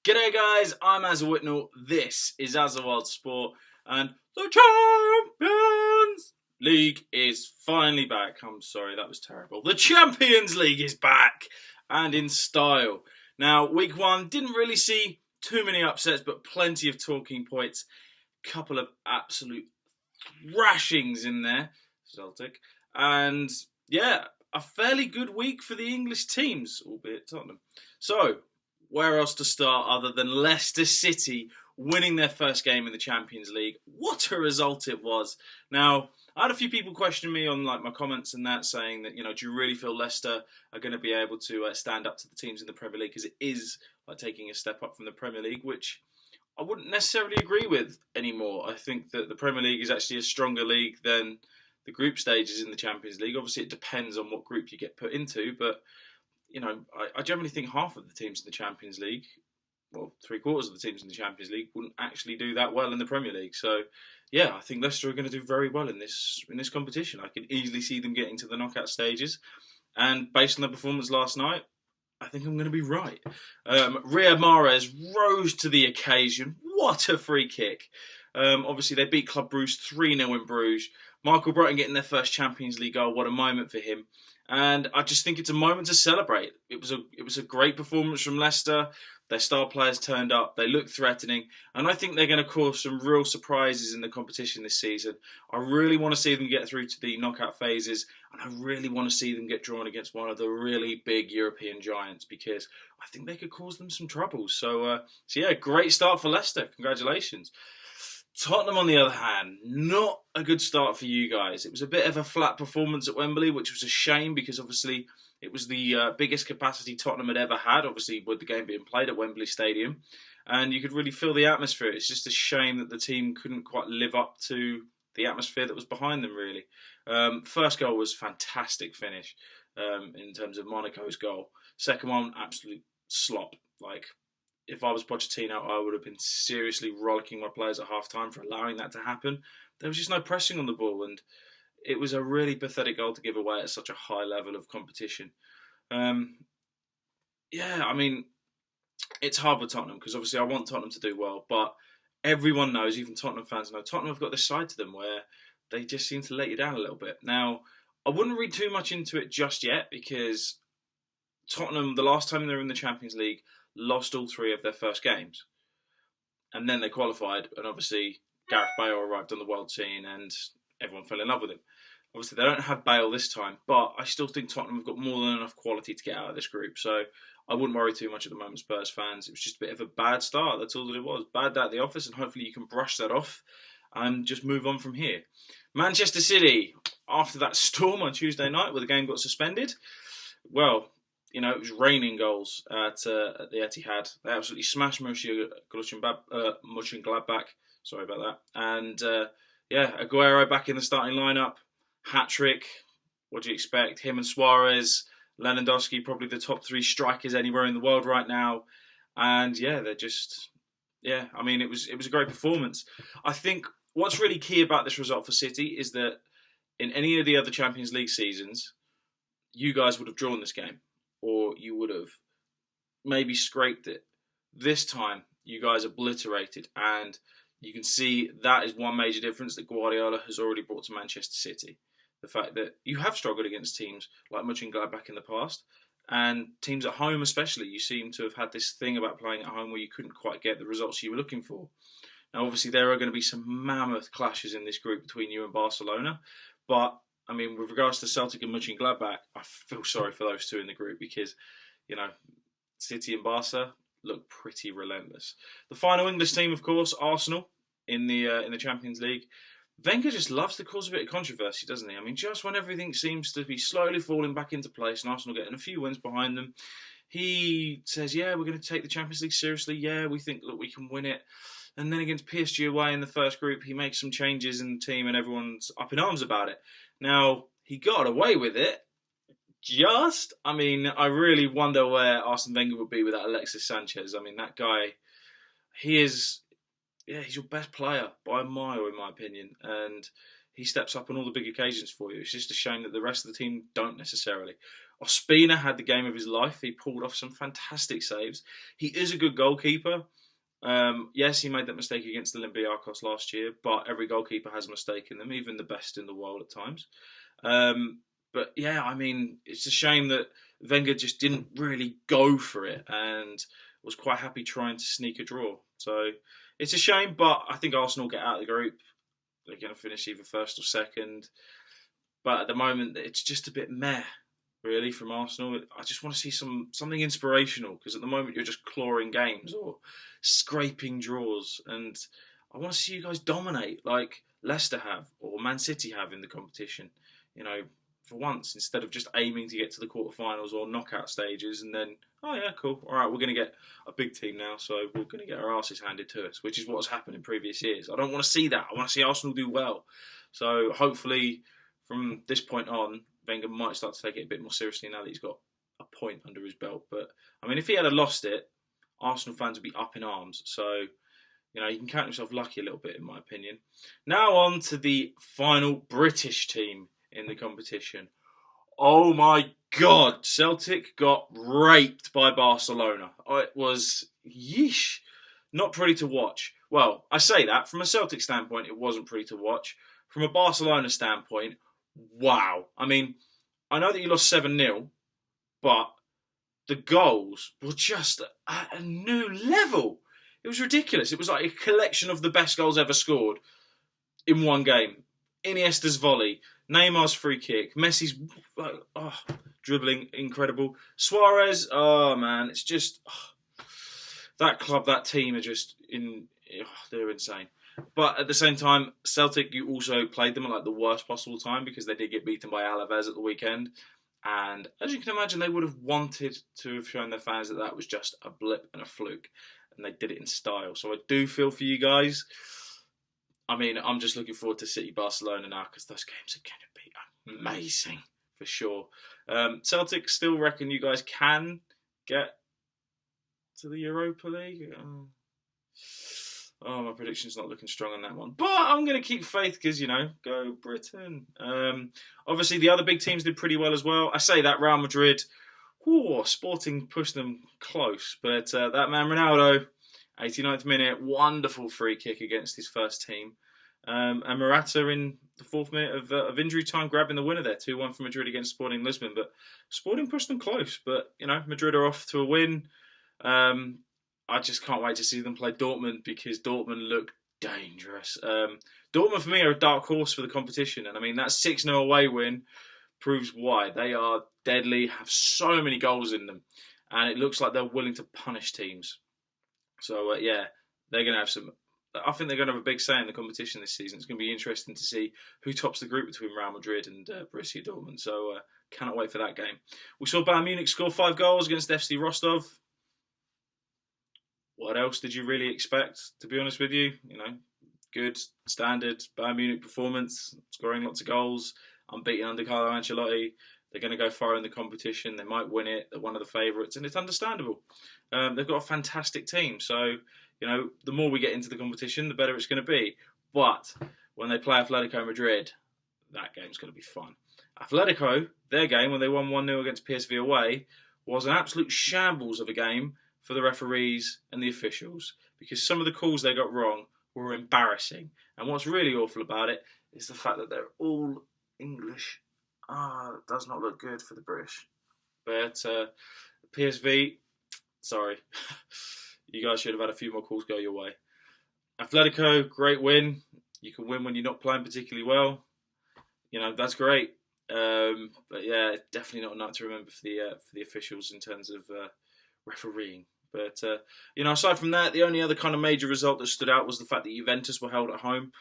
G'day guys, I'm Aza Whitnall, this is Aza Wild Sport, and the Champions League is finally back. I'm sorry, that was terrible. The Champions League is back, and in style. Now, week one didn't really see too many upsets, but plenty of talking points. Couple of absolute thrashings in there, Celtic, and yeah, a fairly good week for the English teams, albeit Tottenham. So, where else to start other than Leicester City winning their first game in the Champions League? What a result it was. Now, I had a few people question me on my comments and that, saying that, do you really feel Leicester are going to be able to stand up to the teams in the Premier League, because it is taking a step up from the Premier League, which I wouldn't necessarily agree with anymore. I think that the Premier League is actually a stronger league than the group stages in the Champions League. Obviously, it depends on what group you get put into, but I generally think half of the teams in the Champions League, well, three-quarters of the teams in the Champions League, wouldn't actually do that well in the Premier League. So, yeah, I think Leicester are going to do very well in this competition. I can easily see them getting to the knockout stages. And based on their performance last night, I think I'm going to be right. Riyad Mahrez rose to the occasion. What a free kick. Obviously, they beat Club Brugge 3-0 in Bruges. Michael Brighton getting their first Champions League goal. What a moment for him. And I just think it's a moment to celebrate. It was a great performance from Leicester. Their star players turned up. They looked threatening. And I think they're going to cause some real surprises in the competition this season. I really want to see them get through to the knockout phases. And I really want to see them get drawn against one of the really big European giants, because I think they could cause them some trouble. So yeah, great start for Leicester. Congratulations. Tottenham, on the other hand, not a good start for you guys. It was a bit of a flat performance at Wembley, which was a shame, because obviously it was the biggest capacity Tottenham had ever had, obviously with the game being played at Wembley Stadium. And you could really feel the atmosphere. It's just a shame that the team couldn't quite live up to the atmosphere that was behind them, really. First goal was fantastic finish in terms of Monaco's goal. Second one, absolute slop. If I was Pochettino, I would have been seriously rollicking my players at half-time for allowing that to happen. There was just no pressing on the ball, and it was a really pathetic goal to give away at such a high level of competition. It's hard with Tottenham, because obviously I want Tottenham to do well, but everyone knows, even Tottenham fans know, Tottenham have got this side to them where they just seem to let you down a little bit. Now, I wouldn't read too much into it just yet, because Tottenham, the last time they were in the Champions League, lost all three of their first games. And then they qualified, and obviously Gareth Bale arrived on the world scene and everyone fell in love with him. Obviously, they don't have Bale this time, but I still think Tottenham have got more than enough quality to get out of this group. So I wouldn't worry too much at the moment, Spurs fans. It was just a bit of a bad start. That's all that it was. Bad day at the office, and hopefully you can brush that off and just move on from here. Manchester City, after that storm on Tuesday night where the game got suspended, well, it was raining goals at the Etihad. They absolutely smashed Mönchengladbach. Sorry about that. And Aguero back in the starting lineup. Hat-trick. What do you expect? Him and Suarez, Lewandowski, probably the top three strikers anywhere in the world right now. And it was a great performance. I think what's really key about this result for City is that in any of the other Champions League seasons, you guys would have drawn this game, or you would have maybe scraped it. This time, you guys obliterated, and you can see that is one major difference that Guardiola has already brought to Manchester City. The fact that you have struggled against teams like Mönchengladbach in the past, and teams at home especially, you seem to have had this thing about playing at home where you couldn't quite get the results you were looking for. Now, obviously, there are going to be some mammoth clashes in this group between you and Barcelona, but with regards to Celtic and Mönchengladbach, I feel sorry for those two in the group, because, City and Barca look pretty relentless. The final English team, of course, Arsenal in the Champions League. Wenger just loves to cause a bit of controversy, doesn't he? Just when everything seems to be slowly falling back into place and Arsenal getting a few wins behind them, he says, yeah, we're going to take the Champions League seriously. Yeah, we think, look, we can win it. And then against PSG away in the first group, he makes some changes in the team and everyone's up in arms about it. Now, he got away with it. I really wonder where Arsene Wenger would be without Alexis Sanchez. That guy, he's your best player by a mile, in my opinion. And he steps up on all the big occasions for you. It's just a shame that the rest of the team don't necessarily. Ospina had the game of his life. He pulled off some fantastic saves. He is a good goalkeeper. Yes, he made that mistake against Olympiacos last year, but every goalkeeper has a mistake in them, even the best in the world at times. But yeah, I mean, it's a shame that Wenger just didn't really go for it and was quite happy trying to sneak a draw. So it's a shame, but I think Arsenal get out of the group. They're going to finish either first or second. But at the moment, it's just a bit meh, really, from Arsenal. I just want to see something inspirational, because at the moment you're just clawing games or scraping draws. And I want to see you guys dominate like Leicester have or Man City have in the competition. You know, for once, instead of just aiming to get to the quarterfinals or knockout stages and then, oh yeah, cool, all right, we're going to get a big team now, so we're going to get our asses handed to us, which is what's happened in previous years. I don't want to see that. I want to see Arsenal do well. So hopefully from this point on, Wenger might start to take it a bit more seriously now that he's got a point under his belt. But I mean, if he had lost it, Arsenal fans would be up in arms. So, you know, you can count yourself lucky a little bit, in my opinion. Now on to the final British team in the competition. Oh my God, Celtic got raped by Barcelona. It was, yeesh, not pretty to watch. Well, I say that, from a Celtic standpoint, it wasn't pretty to watch. From a Barcelona standpoint, wow. I mean, I know that you lost 7-0, but the goals were just at a new level. It was ridiculous. It was like a collection of the best goals ever scored in one game. Iniesta's volley, Neymar's free kick, Messi's dribbling, incredible. Suarez, oh man, it's just that club, that team are just they're insane. But at the same time, Celtic, you also played them at like the worst possible time, because they did get beaten by Alaves at the weekend. And as you can imagine, they would have wanted to have shown their fans that was just a blip and a fluke. And they did it in style. So I do feel for you guys. I mean, I'm just looking forward to City Barcelona now, because those games are going to be amazing for sure. Celtic, still reckon you guys can get to the Europa League. My prediction's not looking strong on that one. But I'm going to keep faith because, go Britain. Obviously, the other big teams did pretty well as well. I say that, Real Madrid, Sporting pushed them close. But that man, Ronaldo, 89th minute, wonderful free kick against his first team. And Morata in the 4th minute of injury time, grabbing the winner there, 2-1 for Madrid against Sporting Lisbon. But Sporting pushed them close. But, Madrid are off to a win. I just can't wait to see them play Dortmund, because Dortmund look dangerous. Dortmund, for me, are a dark horse for the competition. And, I mean, that 6-0 away win proves why. They are deadly, have so many goals in them. And it looks like they're willing to punish teams. So, they're going to have some... I think they're going to have a big say in the competition this season. It's going to be interesting to see who tops the group between Real Madrid and Borussia Dortmund. So, cannot wait for that game. We saw Bayern Munich score 5 goals against FC Rostov. What else did you really expect, to be honest with you? Good, standard Bayern Munich performance, scoring lots of goals, unbeaten under Carlo Ancelotti. They're going to go far in the competition. They might win it. They're one of the favourites, and it's understandable. They've got a fantastic team. So, the more we get into the competition, the better it's going to be. But when they play Atletico Madrid, that game's going to be fun. Atletico, their game, when they won 1-0 against PSV away, was an absolute shambles of a game for the referees and the officials, because some of the calls they got wrong were embarrassing. And what's really awful about it is the fact that they're all English. It does not look good for the British. But PSV, sorry. You guys should have had a few more calls go your way. Atletico, great win. You can win when you're not playing particularly well. That's great. But yeah, definitely not a night to remember for the officials in terms of refereeing. But, aside from that, the only other kind of major result that stood out was the fact that Juventus were held at home.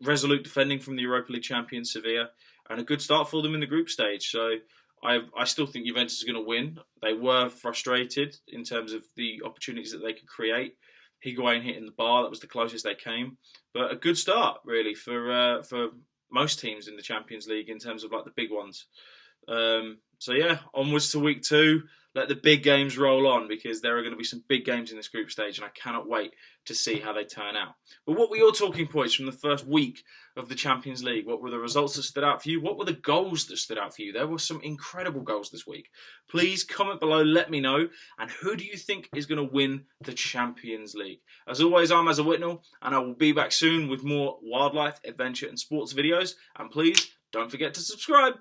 Resolute defending from the Europa League champion Sevilla, and a good start for them in the group stage. So I still think Juventus is going to win. They were frustrated in terms of the opportunities that they could create. Higuain hitting the bar, that was the closest they came. But a good start, really, for most teams in the Champions League in terms of like the big ones. So yeah, onwards to week 2. let the big games roll on, because there are going to be some big games in this group stage and I cannot wait to see how they turn out. But what were your talking points from the first week of the Champions League? What were the results that stood out for you? What were the goals that stood out for you? There were some incredible goals this week. Please comment below, let me know. And who do you think is going to win the Champions League? As always, I'm Aza Whitnall, and I will be back soon with more wildlife, adventure and sports videos. And please don't forget to subscribe.